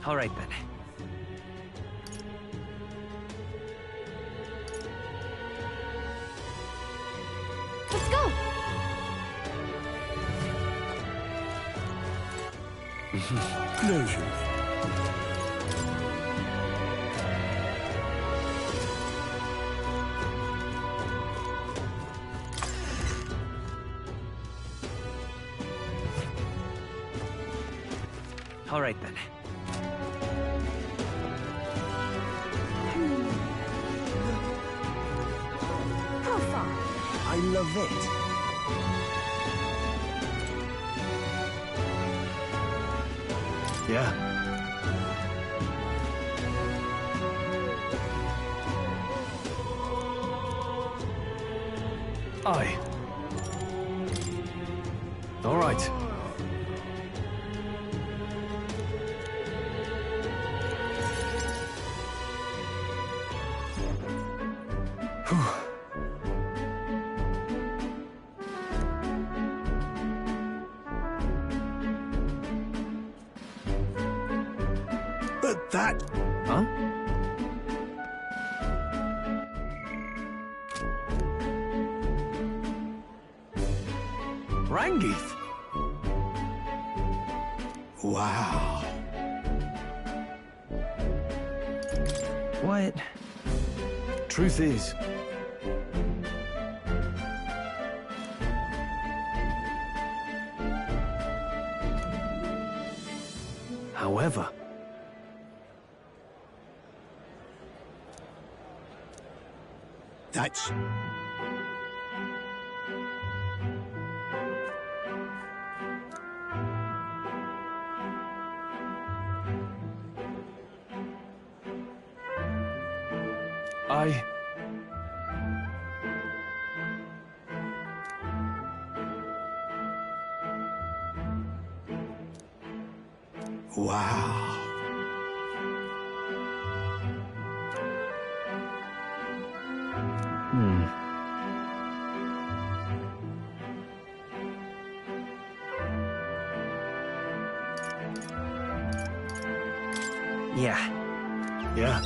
All right then. Let's go! Pleasure. All right then. How far? I love it. Yeah. Aye. All right. But that... Huh? Rangith? Wow. What? Truth is... However... That's... I... Wow. Yeah. Yeah.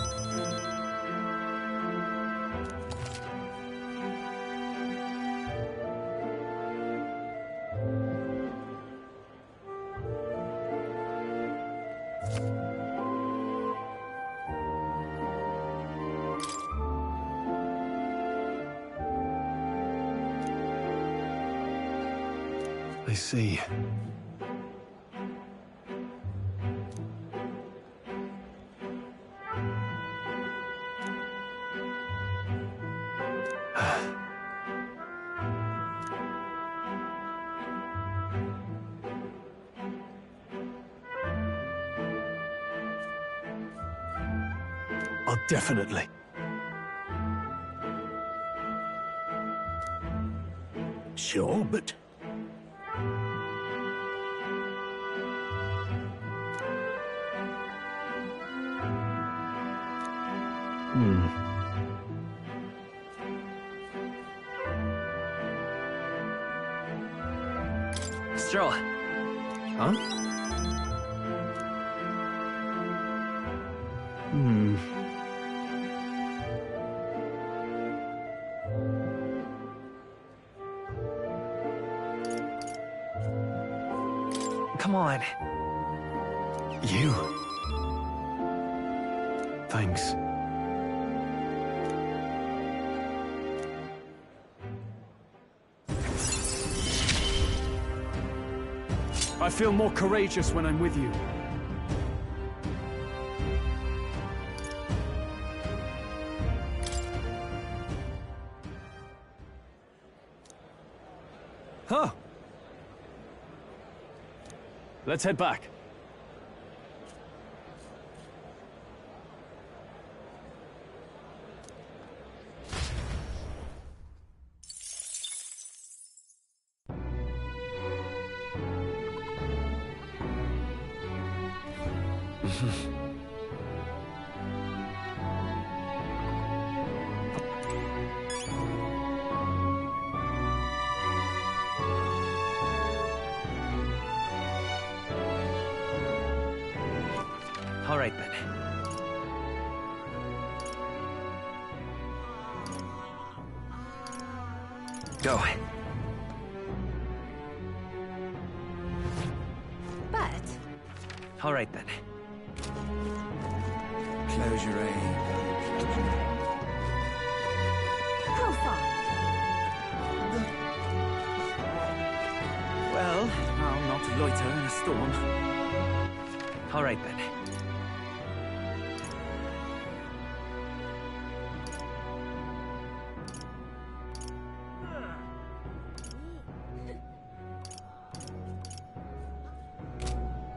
I see. Oh, definitely. Sure, but... Stroll. Huh? Come on. You. Thanks. I feel more courageous when I'm with you. Huh. Let's head back. All right then. Go. But All right then. Close your aim. how far? Well, I'll not loiter in a storm. All right then.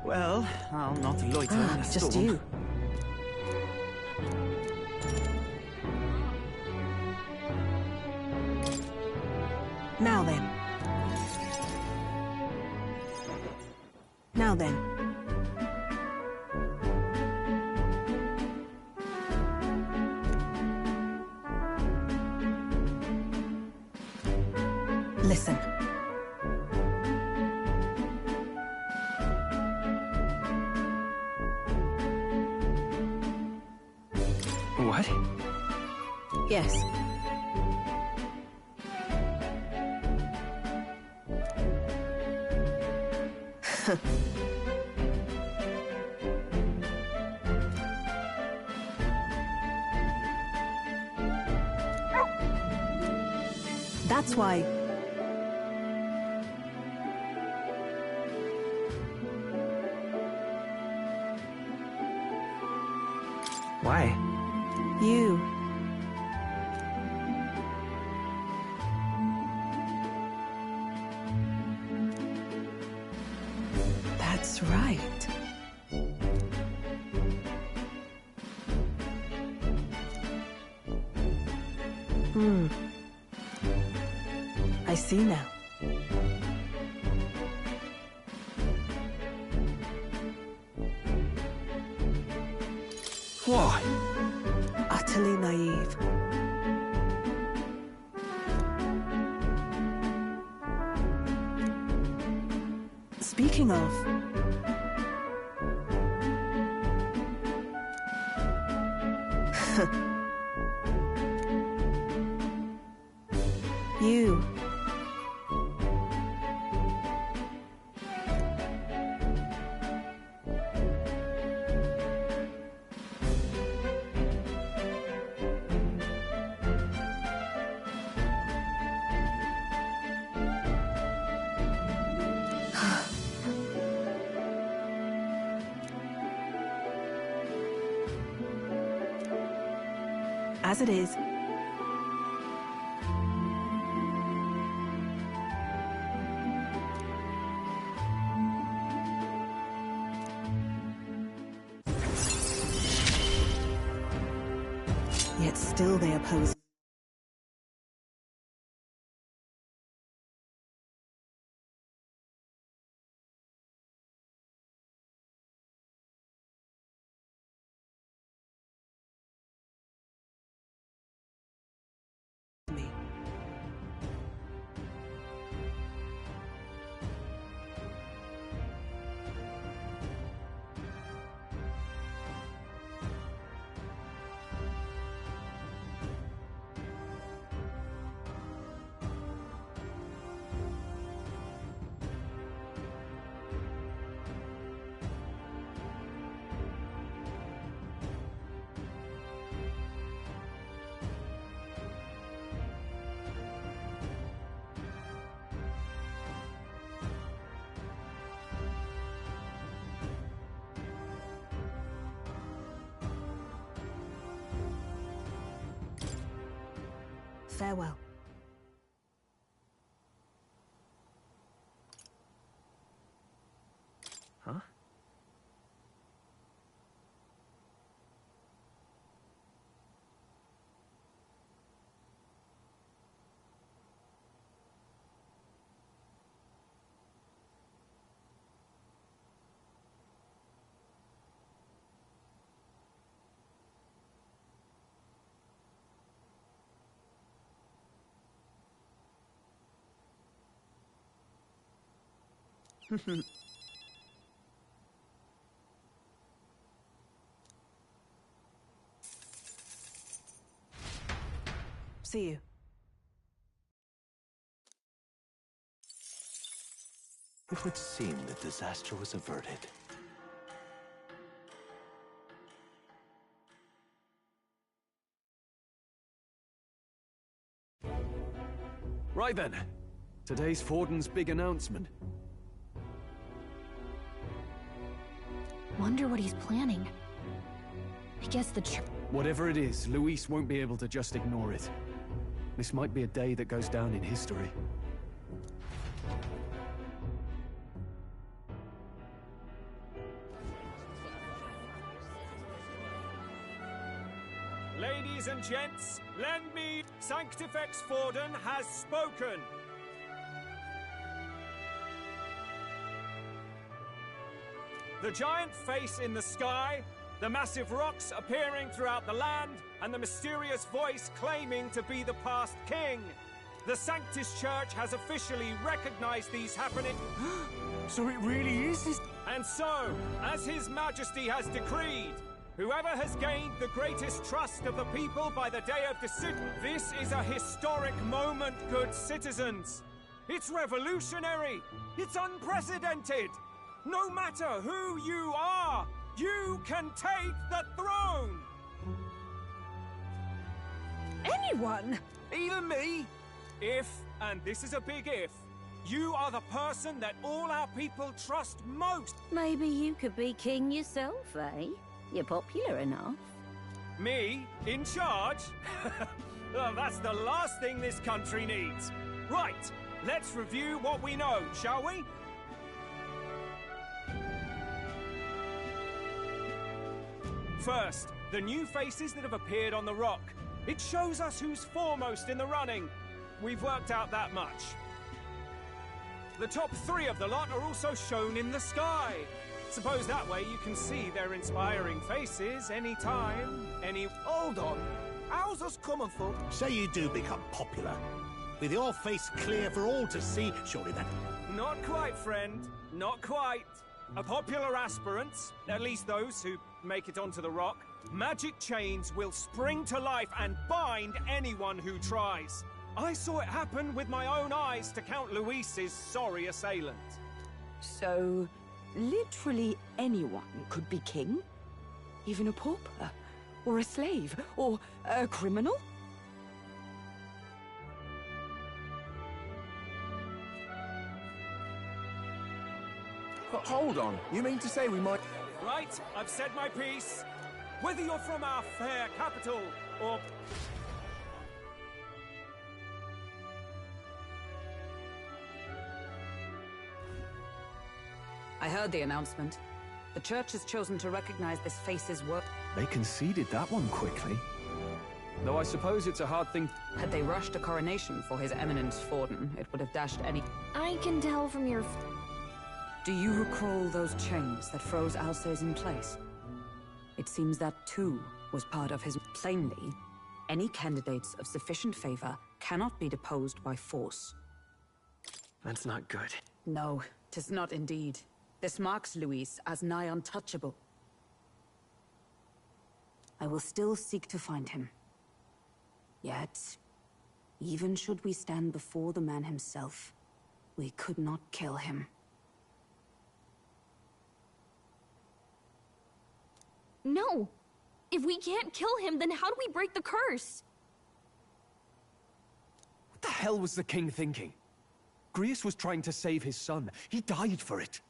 Well, I'll not loiter in a storm. Just you. Now then. Now then. Listen. What? Yes. That's why. Why? You. That's right. I see now. What? Utterly naive. Speaking of, you. As it is. Yet still they oppose me. Farewell. Huh? See you. It would seem that disaster was averted. Right then. Today's Forden's big announcement. Wonder what he's planning. I guess the Whatever it is, Luis won't be able to just ignore it. This might be a day that goes down in history. Ladies and gents, lend me. Sanctifex Forden has spoken. The giant face in the sky, the massive rocks appearing throughout the land, and the mysterious voice claiming to be the past king. The Sanctus Church has officially recognized these happenings. So it really is this... And so, as His Majesty has decreed, whoever has gained the greatest trust of the people by the day of decision. This is a historic moment, good citizens. It's revolutionary. It's unprecedented. No matter who you are, you can take the throne. anyone! Even me? If, and this is a big if, you are the person that all our people trust most. Maybe you could be king yourself, eh? You're popular enough. Me? In charge? Well, that's the last thing this country needs. Right, let's review what we know, shall we? First, the new faces that have appeared on the rock. It shows us who's foremost in the running. We've worked out that much. The top 3 of the lot are also shown in the sky. Suppose that way you can see their inspiring faces anytime, any... Hold on. How's us coming for? Say you do become popular. With your face clear for all to see, surely that... Not quite, friend. Not quite. A popular aspirants, at least those who make it onto the rock, magic chains will spring to life and bind anyone who tries. I saw it happen with my own eyes to Count Luis's sorry assailant. So, literally anyone could be king? Even a pauper? Or a slave? Or a criminal? But hold on. You mean to say we might... Right, I've said my piece. Whether you're from our fair capital, or... I heard the announcement. The church has chosen to recognize this face's work. They conceded that one quickly. Though I suppose it's a hard thing... Had they rushed a coronation for His Eminence Forden, it would have dashed any... I can tell from your... Do you recall those chains that froze Alsace in place? It seems that too was part of his... Plainly, any candidates of sufficient favor cannot be deposed by force. That's not good. No, 'tis not indeed. This marks Luis as nigh untouchable. I will still seek to find him. Yet, even should we stand before the man himself, we could not kill him. No! If we can't kill him, then how do we break the curse? What the hell was the king thinking? Grius was trying to save his son. He died for it.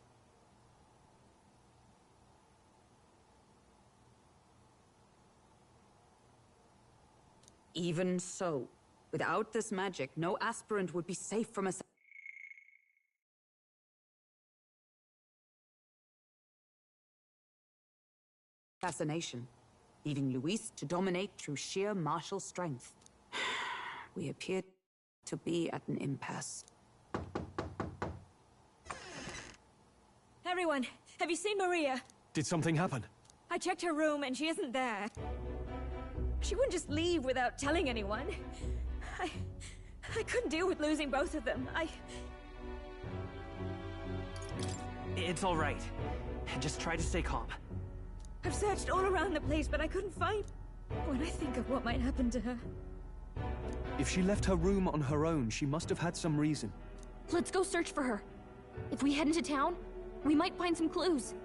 Even so, without this magic, no aspirant would be safe from assassination, leaving Luis to dominate through sheer martial strength. We appear to be at an impasse. Everyone, have you seen Maria? Did something happen? I checked her room and she isn't there. She wouldn't just leave without telling anyone. I couldn't deal with losing both of them. It's all right. Just try to stay calm. I've searched all around the place, but I couldn't find... When I think of what might happen to her... If she left her room on her own, she must have had some reason. Let's go search for her. If we head into town, we might find some clues.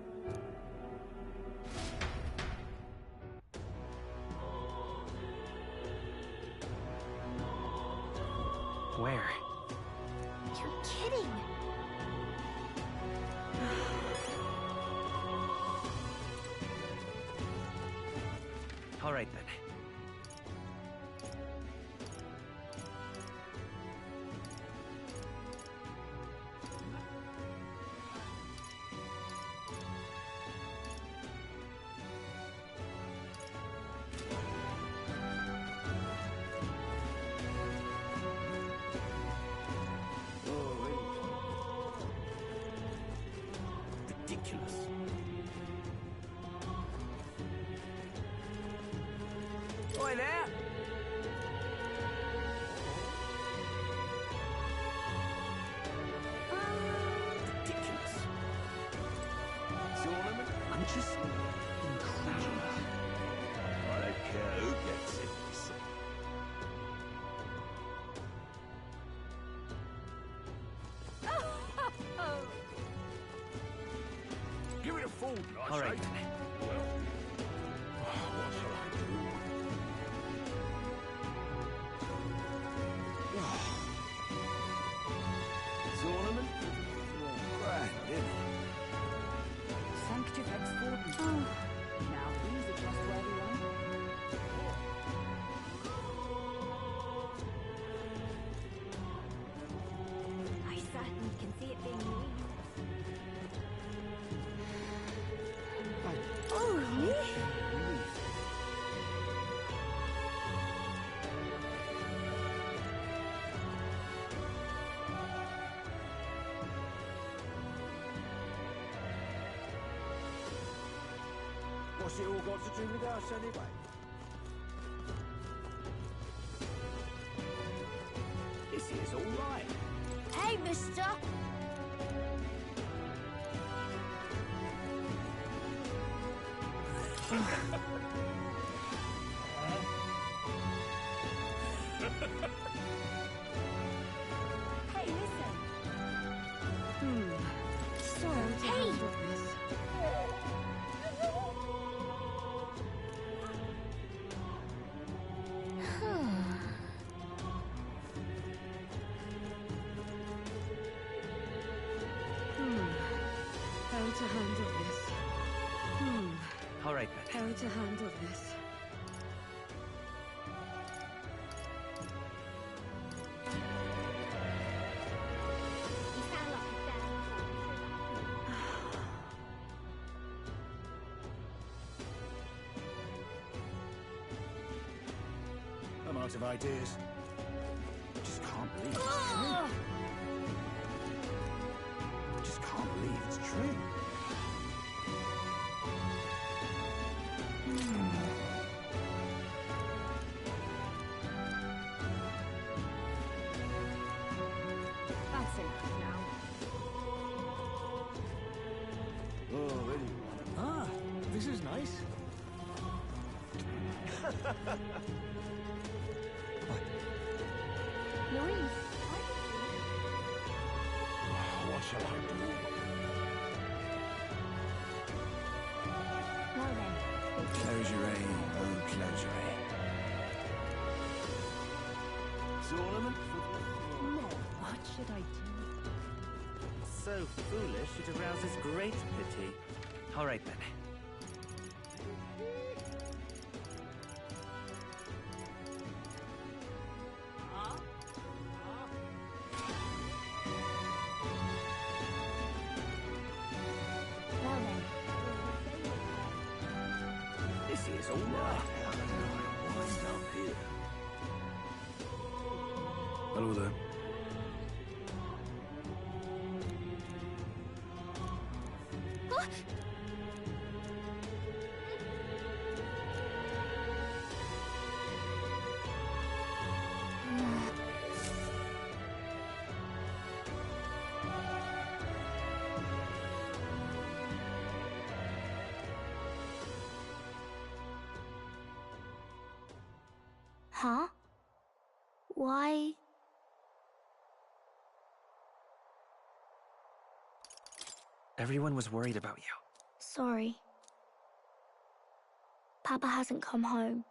Where? You're kidding! All right then. Ridiculous. Oi there! Ridiculous. Tournament? I'm just incredulous. I don't care who gets it. Give it a fold, I All right say. then. Well, what shall I do? Tournament? Grand, isn't it? Sanctifex Forden. Now he's a trustworthy one. I certainly can see it being Louise. Oh, really? What's it all got to do with us anyway? This is all right. Hey, mister! Hey, listen. Sorry to Hey! handle this. How to handle this? All right then. How to handle this? You sound like a dad. I'm out of ideas. Just can't believe it's Ugh! true. Just can't believe it's true. That's enough now. Oh, really? Ah, this is nice. Louise, What shall I do? well then. Closure, oh, closure. Tournament? No, what should I do? So foolish, it arouses great pity. All right then. Well then. This is all right. What's up here? Hello there. Huh? Why? Everyone was worried about you. Sorry. Papa hasn't come home.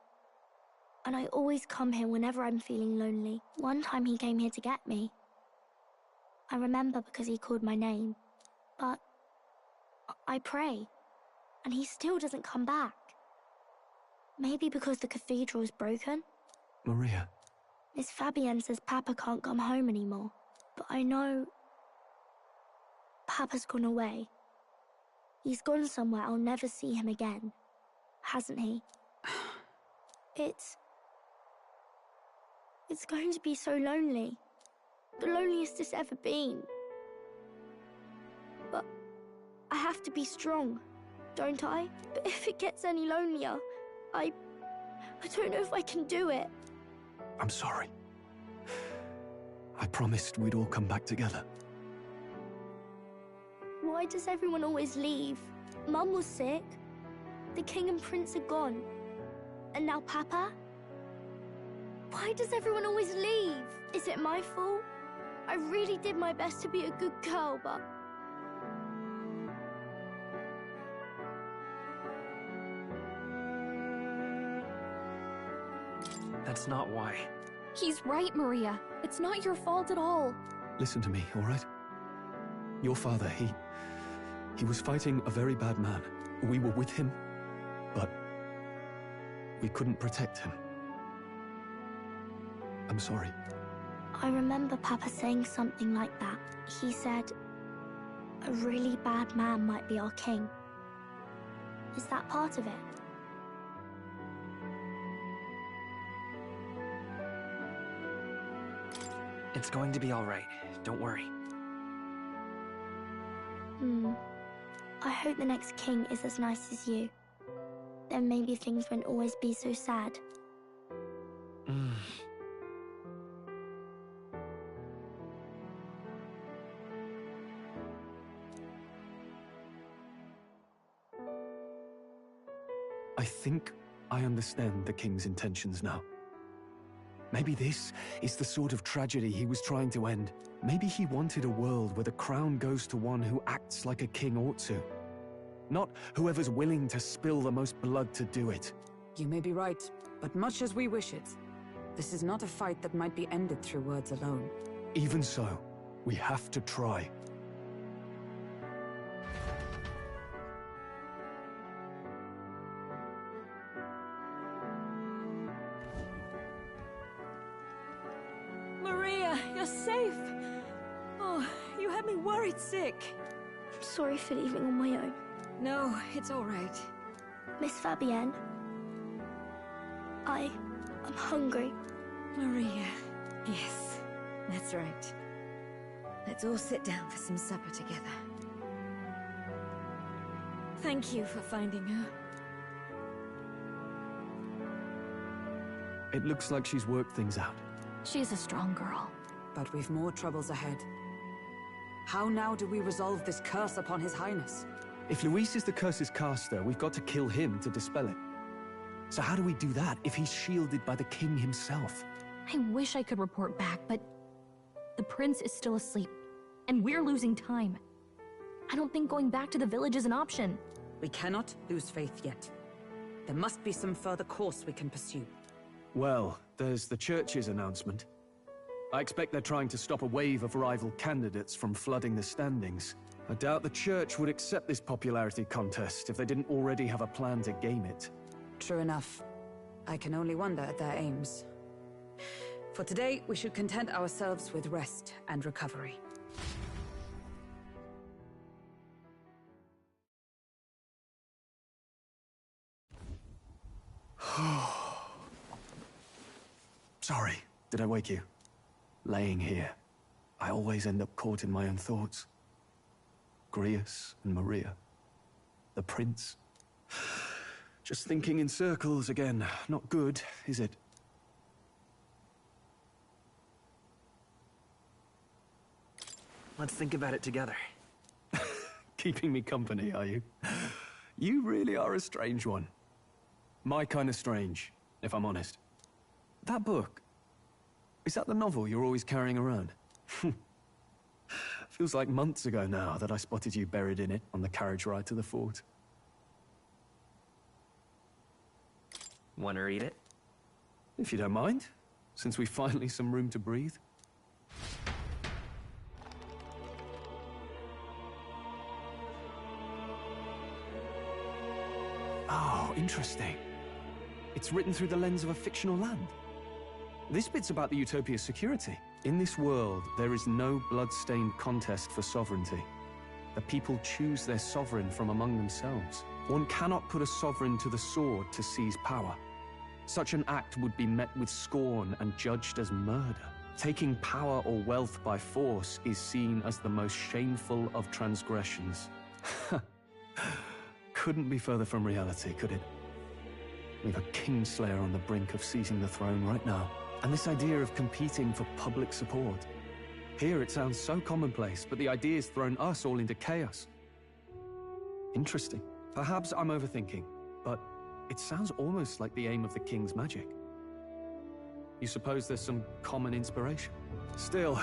And I always come here whenever I'm feeling lonely. One time he came here to get me. I remember because he called my name. But I pray, and he still doesn't come back. Maybe because the cathedral's broken? Maria. Miss Fabienne says Papa can't come home anymore. But I know... Papa's gone away. He's gone somewhere I'll never see him again. Hasn't he? It's going to be so lonely. The loneliest it's ever been. But I have to be strong, don't I? But if it gets any lonelier, I don't know if I can do it. I'm sorry. I promised we'd all come back together. Why does everyone always leave? Mum was sick. The king and prince are gone. And now Papa? Why does everyone always leave? Is it my fault? I really did my best to be a good girl, but... That's not why. He's right, Maria. It's not your fault at all. Listen to me, all right? Your father, he was fighting a very bad man. We were with him, but we couldn't protect him. I'm sorry. I remember Papa saying something like that. He said, a really bad man might be our king. Is that part of it? It's going to be all right. Don't worry. I hope the next king is as nice as you. Then maybe things won't always be so sad. I think I understand the king's intentions now. Maybe this is the sort of tragedy he was trying to end. Maybe he wanted a world where the crown goes to one who acts like a king ought to. Not whoever's willing to spill the most blood to do it. You may be right, but much as we wish it, this is not a fight that might be ended through words alone. Even so, we have to try. Maria, you're safe! Oh, you had me worried sick. I'm sorry for leaving on my own. No, it's all right. Miss Fabienne, I'm hungry. Maria, yes, that's right. Let's all sit down for some supper together. Thank you for finding her. It looks like she's worked things out. She's a strong girl. But we've more troubles ahead. How now do we resolve this curse upon His Highness? If Luis is the curse's caster, we've got to kill him to dispel it. So how do we do that if he's shielded by the king himself? I wish I could report back, but the prince is still asleep, and we're losing time. I don't think going back to the village is an option. We cannot lose faith yet. There must be some further course we can pursue. Well, there's the church's announcement. I expect they're trying to stop a wave of rival candidates from flooding the standings. I doubt the church would accept this popularity contest if they didn't already have a plan to game it. True enough. I can only wonder at their aims. For today, we should content ourselves with rest and recovery. Sorry, did I wake you? Laying here, I always end up caught in my own thoughts. Grius and Maria. The prince. Just thinking in circles again. Not good, is it? Let's think about it together. Keeping me company, are you? You really are a strange one. My kind of strange, if I'm honest. That book. Is that the novel you're always carrying around? Feels like months ago now that I spotted you buried in it on the carriage ride to the fort. Want to read it? If you don't mind, since we've finally some room to breathe. Oh, interesting. It's written through the lens of a fictional land. This bit's about the Utopia's security. In this world, there is no blood-stained contest for sovereignty. The people choose their sovereign from among themselves. One cannot put a sovereign to the sword to seize power. Such an act would be met with scorn and judged as murder. Taking power or wealth by force is seen as the most shameful of transgressions. Couldn't be further from reality, could it? We've a Kingslayer on the brink of seizing the throne right now. And this idea of competing for public support. Here it sounds so commonplace, but the idea's thrown us all into chaos. Interesting. Perhaps I'm overthinking, but it sounds almost like the aim of the King's magic. You suppose there's some common inspiration? Still,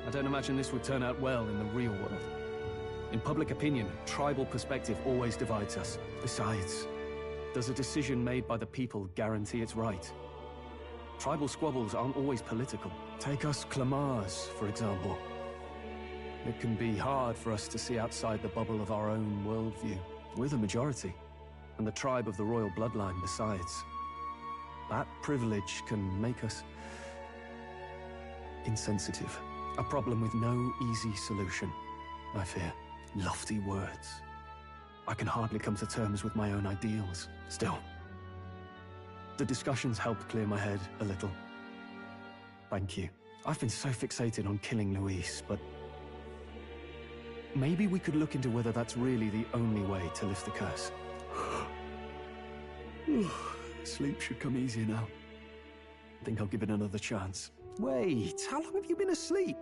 I don't imagine this would turn out well in the real world. In public opinion, tribal perspective always divides us. Besides, does a decision made by the people guarantee it's right? Tribal squabbles aren't always political. Take us Clamars, for example. It can be hard for us to see outside the bubble of our own worldview. We're the majority, and the tribe of the royal bloodline besides. That privilege can make us insensitive. A problem with no easy solution, I fear. Lofty words. I can hardly come to terms with my own ideals. Still, the discussions helped clear my head a little. Thank you. I've been so fixated on killing Luis, but maybe we could look into whether that's really the only way to lift the curse. Sleep should come easier now. I think I'll give it another chance. Wait, how long have you been asleep?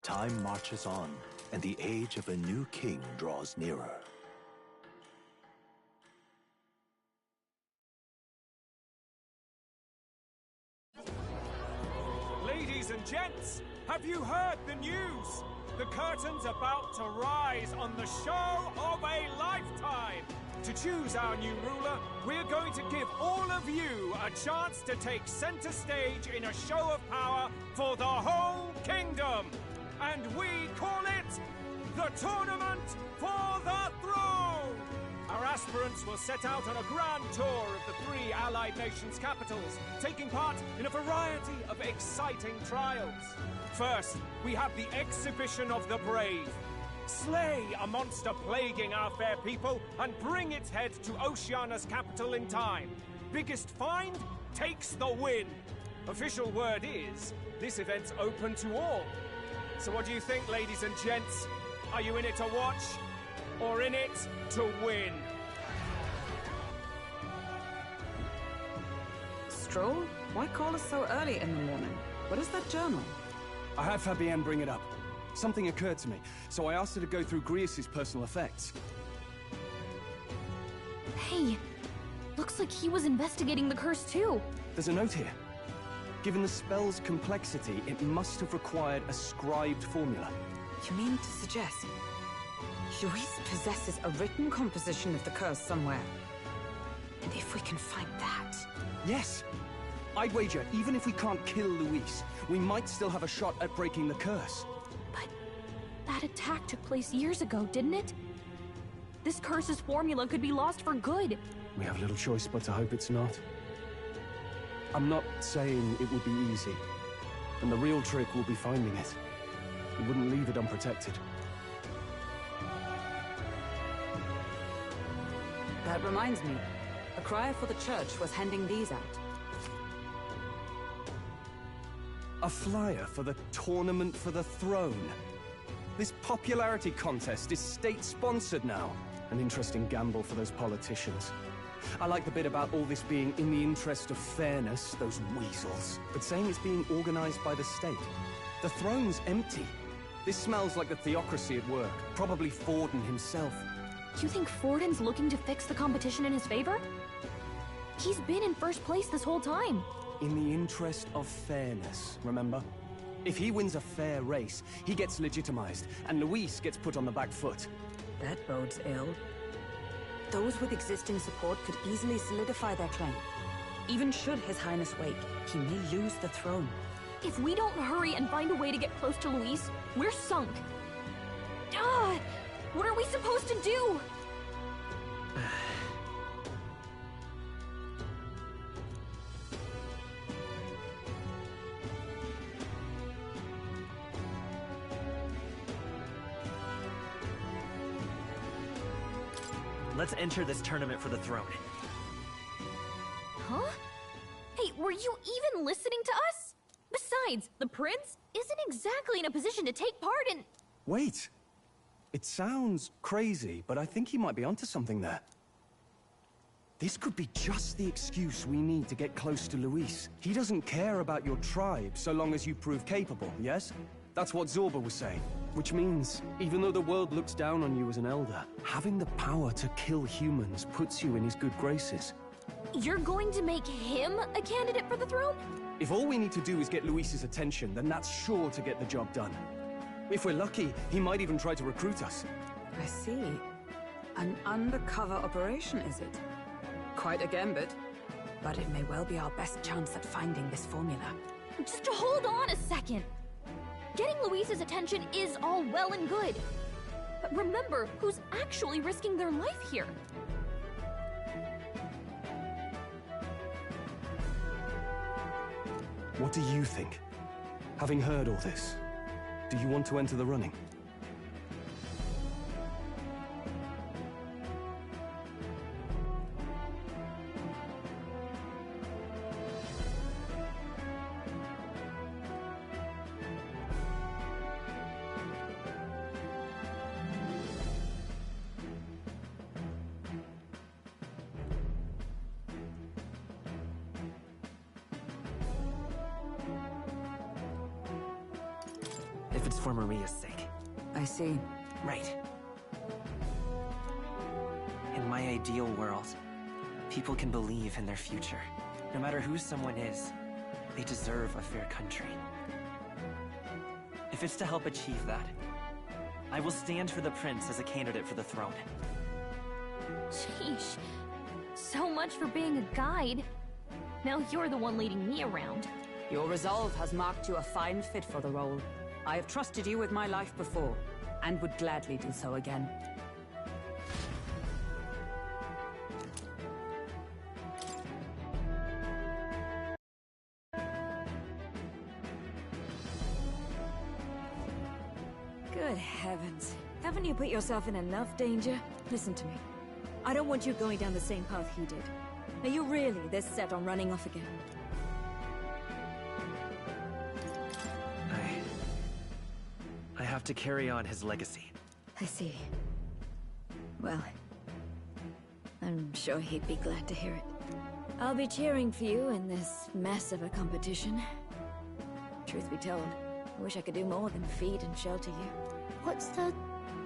Time marches on, and the age of a new king draws nearer. Ladies and gents, have you heard the news? The curtain's about to rise on the show of a lifetime. To choose our new ruler, we're going to give all of you a chance to take center stage in a show of power for the whole kingdom. And we call it the Tournament for the Throne! Our aspirants will set out on a grand tour of the 3 allied nations' capitals, taking part in a variety of exciting trials. First, we have the Exhibition of the Brave. Slay a monster plaguing our fair people and bring its head to Oceania's capital in time. Biggest find takes the win. Official word is, this event's open to all. So what do you think, ladies and gents? Are you in it to watch, or in it to win? Stroll? Why call us so early in the morning? What is that journal? I had Fabienne bring it up. Something occurred to me, so I asked her to go through Grius' personal effects. Hey, looks like he was investigating the curse too. There's a note here. Given the spell's complexity, it must have required a scribed formula. You mean to suggest Luis possesses a written composition of the curse somewhere? And if we can find that... Yes! I'd wager, even if we can't kill Luis, we might still have a shot at breaking the curse. But that attack took place years ago, didn't it? This curse's formula could be lost for good. We have little choice but to hope it's not. I'm not saying it would be easy, and the real trick will be finding it. We wouldn't leave it unprotected. That reminds me, a crier for the church was handing these out. A flyer for the Tournament for the Throne. This popularity contest is state-sponsored now. An interesting gamble for those politicians. I like the bit about all this being in the interest of fairness, those weasels. But saying it's being organized by the state. The throne's empty. This smells like the theocracy at work. Probably Forden himself. You think Forden's looking to fix the competition in his favor? He's been in first place this whole time. In the interest of fairness, remember? If he wins a fair race, he gets legitimized, and Luis gets put on the back foot. That bodes ill. Those with existing support could easily solidify their claim. Even should His Highness wake, he may lose the throne. If we don't hurry and find a way to get close to Luis, we're sunk. What are we supposed to do? Let's enter this tournament for the throne. Huh? Hey, were you even listening to us? Besides, the prince isn't exactly in a position to take part in... Wait! It sounds crazy, but I think he might be onto something there. This could be just the excuse we need to get close to Luis. He doesn't care about your tribe so long as you prove capable, yes? That's what Zorba was saying. Which means, even though the world looks down on you as an elder, having the power to kill humans puts you in his good graces. You're going to make him a candidate for the throne? If all we need to do is get Luis's attention, then that's sure to get the job done. If we're lucky, he might even try to recruit us. I see. An undercover operation, is it? Quite a gambit. But it may well be our best chance at finding this formula. Just hold on a second. Getting Luis's attention is all well and good. But remember who's actually risking their life here. What do you think? Having heard all this, do you want to enter the running? If it's for Maria's sake. I see. Right. In my ideal world, people can believe in their future. No matter who someone is, they deserve a fair country. If it's to help achieve that, I will stand for the prince as a candidate for the throne. Sheesh. So much for being a guide. Now you're the one leading me around. Your resolve has marked you a fine fit for the role. I have trusted you with my life before, and would gladly do so again. Good heavens. Haven't you put yourself in enough danger? Listen to me. I don't want you going down the same path he did. Are you really this set on running off again? I have to carry on his legacy. I see. Well, I'm sure he'd be glad to hear it. I'll be cheering for you in this mess of a competition. Truth be told, I wish I could do more than feed and shelter you. What's the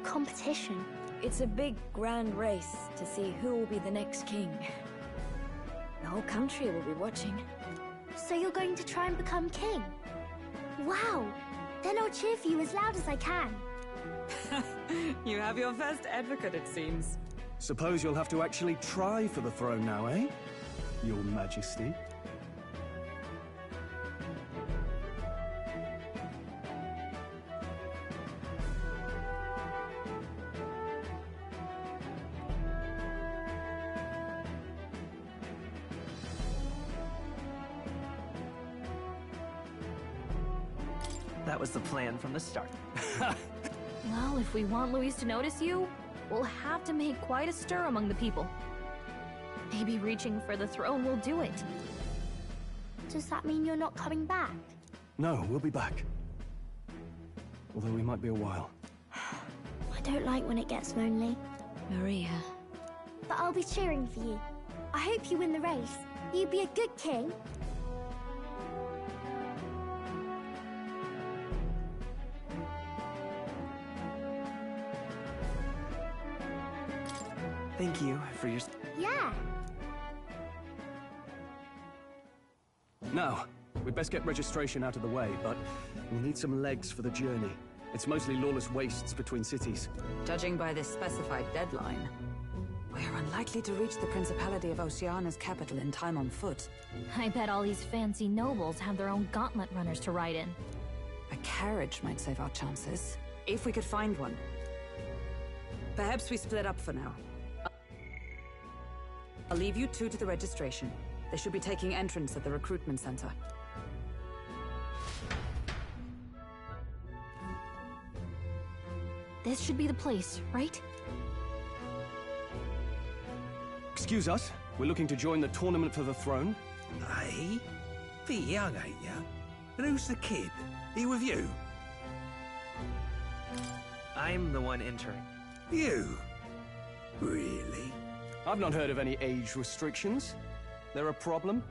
competition? It's a big, grand race to see who will be the next king. The whole country will be watching. So you're going to try and become king? Wow! Then I'll cheer for you as loud as I can. You have your first advocate, it seems. Suppose you'll have to actually try for the throne now, eh? Your Majesty. That was the plan from the start. Well, if we want Luis to notice you, we'll have to make quite a stir among the people. Maybe reaching for the throne will do it. Does that mean you're not coming back? No, we'll be back. Although we might be a while. I don't like when it gets lonely. Maria. But I'll be cheering for you. I hope you win the race. You be a good king. Thank you for your... Yeah. Now, we'd best get registration out of the way, but we need some legs for the journey. It's mostly lawless wastes between cities. Judging by this specified deadline, we're unlikely to reach the Principality of Oceana's capital in time on foot. I bet all these fancy nobles have their own gauntlet runners to ride in. A carriage might save our chances, if we could find one. Perhaps we split up for now. I'll leave you two to the registration. They should be taking entrance at the recruitment center. This should be the place, right? Excuse us, we're looking to join the Tournament for the Throne. Hey? Bit young, ain't ya? And who's the kid? He with you? I'm the one entering. You? Really? I've not heard of any age restrictions. There a problem?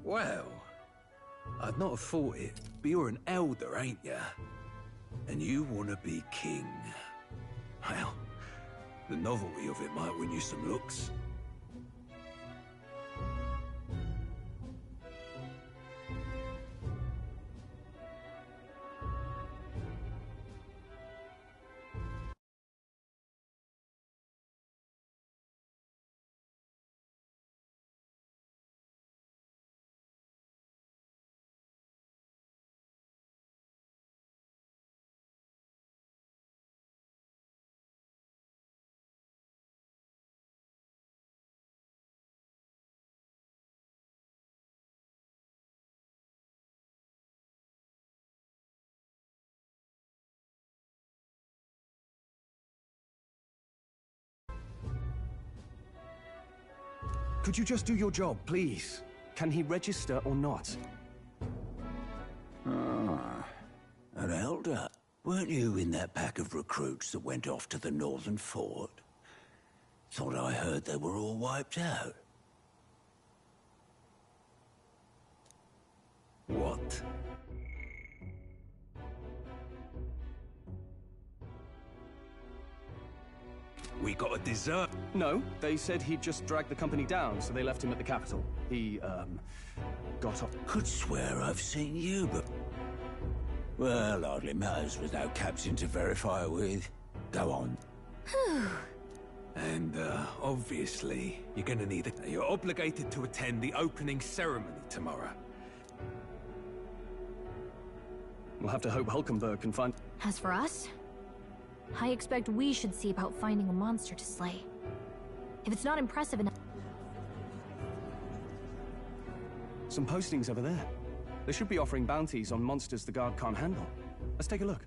Well, I'd not have thought it, but you're an elder, ain't ya? And you want to be king. Well, the novelty of it might win you some looks. Could you just do your job, please? Can he register or not? Ah, an elder. Weren't you in that pack of recruits that went off to the northern fort? Thought I heard they were all wiped out. What? We got a dessert. No, they said he'd just dragged the company down, so they left him at the capital. He, got off. Could swear I've seen you, but... Well, hardly matters without captain to verify with. Go on. And, obviously, you're gonna need it. You're obligated to attend the opening ceremony tomorrow. We'll have to hope Hulkenberg can find... As for us, I expect we should see about finding a monster to slay. If it's not impressive enough... Some postings over there. They should be offering bounties on monsters the guard can't handle. Let's take a look.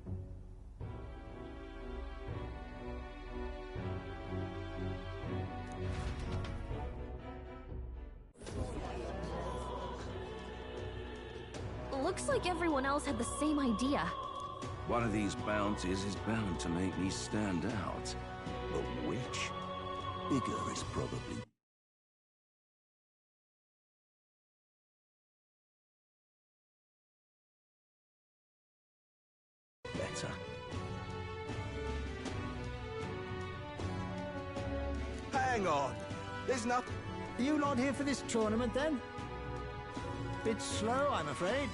Looks like everyone else had the same idea. One of these bounties is bound to make me stand out. A witch? Bigger is probably... better. Hang on. There's not... Are you not here for this tournament, then? Bit slow, I'm afraid.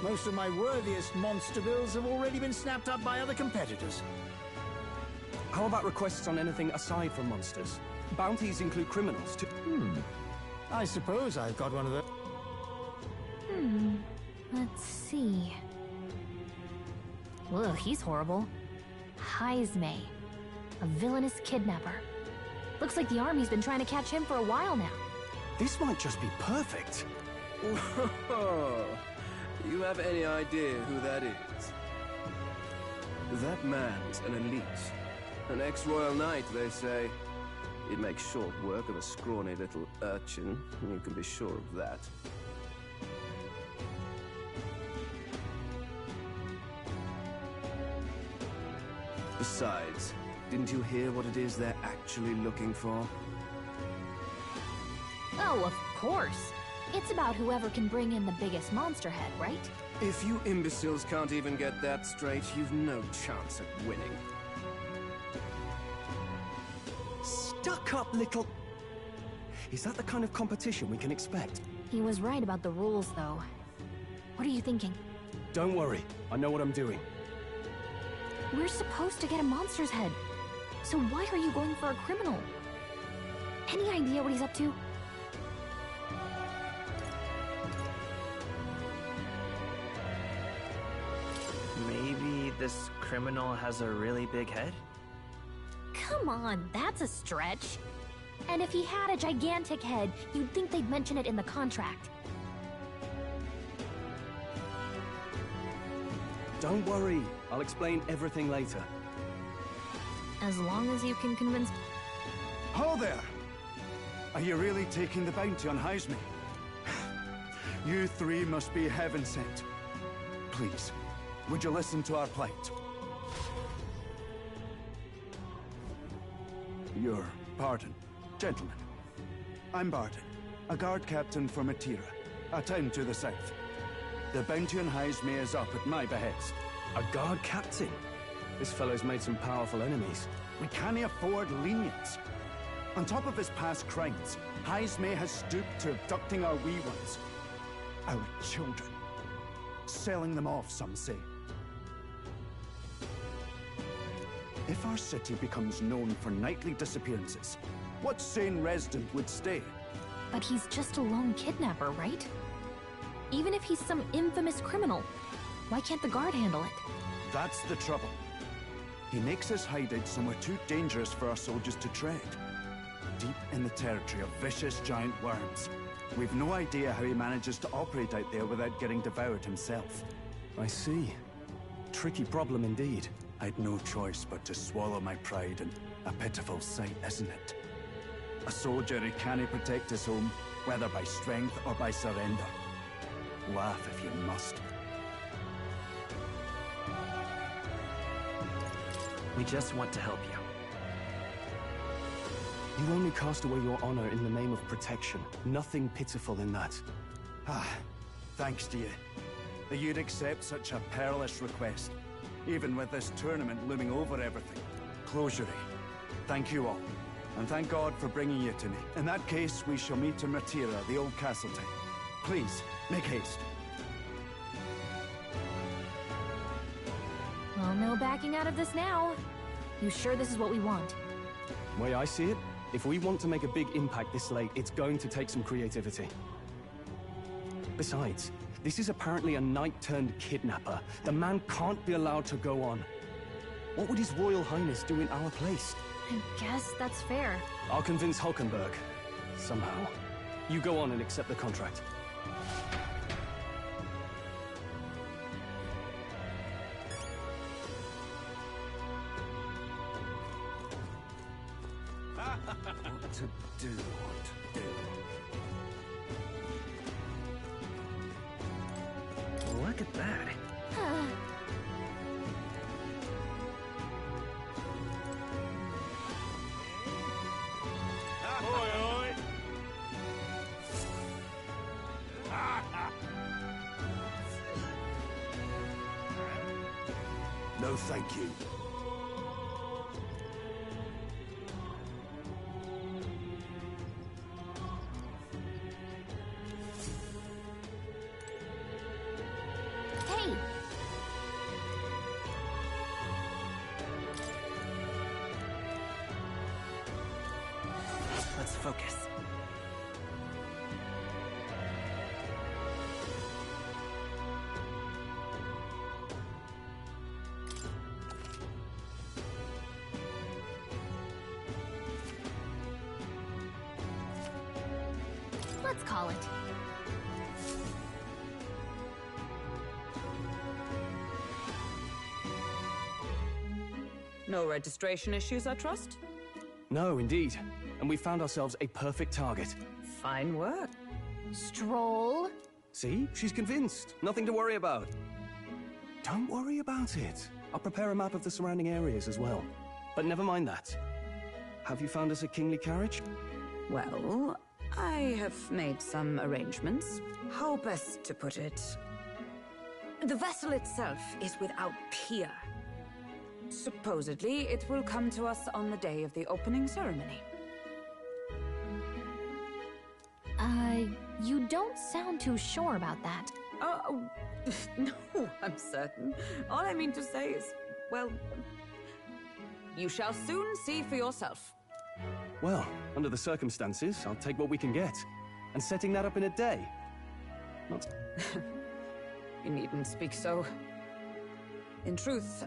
Most of my worthiest monster bills have already been snapped up by other competitors. How about requests on anything aside from monsters? Bounties include criminals, too. I suppose I've got one of those. Let's see. Ugh, he's horrible. Heismay, a villainous kidnapper. Looks like the army's been trying to catch him for a while now. This might just be perfect. Whoa. You have any idea who that is? That man's an elite. An ex-royal knight, they say. He'd make short work of a scrawny little urchin. You can be sure of that. Besides, didn't you hear what it is they're actually looking for? Oh, of course. It's about whoever can bring in the biggest monster head, right? If you imbeciles can't even get that straight, you've no chance at winning. Stuck-up little... Is that the kind of competition we can expect? He was right about the rules, though. What are you thinking? Don't worry, I know what I'm doing. We're supposed to get a monster's head. So why are you going for a criminal? Any idea what he's up to? Maybe this criminal has a really big head? Come on, that's a stretch. And if he had a gigantic head, you'd think they'd mention it in the contract. Don't worry, I'll explain everything later. As long as you can convince... Ho there! Are you really taking the bounty on Hyzme? You three must be heaven sent. Please, would you listen to our plight? Your pardon, gentlemen. I'm Barton, a guard captain for Matira, a town to the south. The bounty on Hyzme is up at my behest. A guard captain? This fellow's made some powerful enemies. We can't afford lenience. On top of his past crimes, Hyzme has stooped to abducting our wee ones. Our children. Selling them off, some say. If our city becomes known for nightly disappearances, what sane resident would stay? But he's just a lone kidnapper, right? Even if he's some infamous criminal, why can't the guard handle it? That's the trouble. He makes his hideout somewhere too dangerous for our soldiers to tread. Deep in the territory of vicious giant worms. We've no idea how he manages to operate out there without getting devoured himself. I see. Tricky problem indeed. I'd no choice but to swallow my pride, and a pitiful sight, isn't it? A soldier who can't protect his home, whether by strength or by surrender. Laugh if you must. We just want to help you. You only cast away your honor in the name of protection. Nothing pitiful in that. Ah, thanks to you. That you'd accept such a perilous request, even with this tournament looming over everything. Closure. Thank you all, and thank God for bringing you to me. In that case, we shall meet in Matira, the old castle town. Please, make haste. Well, no backing out of this now. You sure this is what we want? Way I see it, if we want to make a big impact this late, it's going to take some creativity. Besides, this is apparently a knight-turned-kidnapper. The man can't be allowed to go on. What would His Royal Highness do in our place? I guess that's fair. I'll convince Hulkenberg. Somehow. You go on and accept the contract. What to do, what to do. Look at that. No, thank you. Hey! Let's focus. Let's call it. No registration issues, I trust? No, indeed. And we found ourselves a perfect target. Fine work. Stroll. See? She's convinced. Nothing to worry about. Don't worry about it. I'll prepare a map of the surrounding areas as well. But never mind that. Have you found us a kingly carriage? Well, I have made some arrangements. How best to put it? The vessel itself is without peer. Supposedly, it will come to us on the day of the opening ceremony. You don't sound too sure about that. Oh, no, I'm certain. All I mean to say is, well, you shall soon see for yourself. Well, under the circumstances, I'll take what we can get. And setting that up in a day. Not... You needn't speak so. In truth,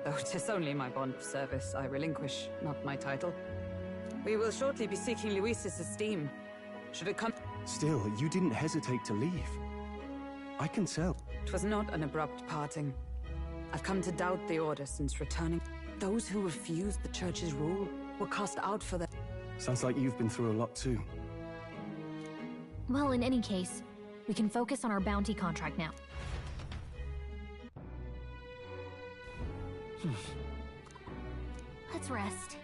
though 'tis only my bond of service I relinquish, not my title. We will shortly be seeking Luis's esteem. Should it come... Still, you didn't hesitate to leave. I can tell. It was not an abrupt parting. I've come to doubt the Order since returning. Those who refused the Church's rule were cast out for their... Sounds like you've been through a lot too. Well, in any case, we can focus on our bounty contract now. Let's rest.